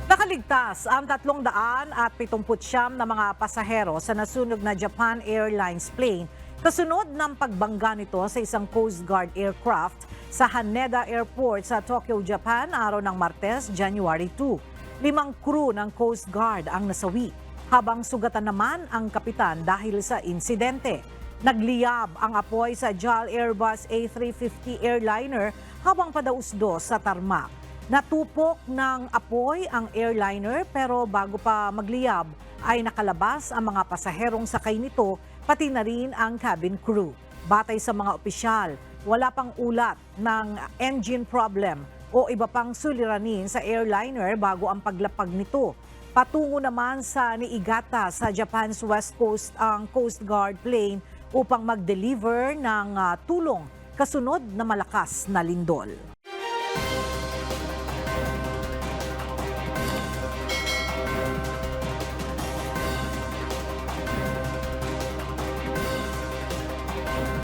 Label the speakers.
Speaker 1: Nakaligtas ang 379 na mga pasahero sa nasunog na Japan Airlines plane kasunod ng pagbangga nito sa isang Coast Guard aircraft sa Haneda Airport sa Tokyo, Japan araw ng Martes, January 2. 5 crew ng Coast Guard ang nasawi, habang sugatan naman ang kapitan dahil sa insidente. Nagliyab ang apoy sa JAL Airbus A350 airliner habang padausdos sa tarmac. Natupok ng apoy ang airliner pero bago pa magliyab ay nakalabas ang mga pasaherong sakay nito pati na rin ang cabin crew. Batay sa mga opisyal, wala pang ulat ng engine problem o iba pang suliranin sa airliner bago ang paglapag nito. Patungo naman sa Niigata sa Japan's West Coast ang Coast Guard plane upang mag-deliver ng tulong kasunod na malakas na lindol.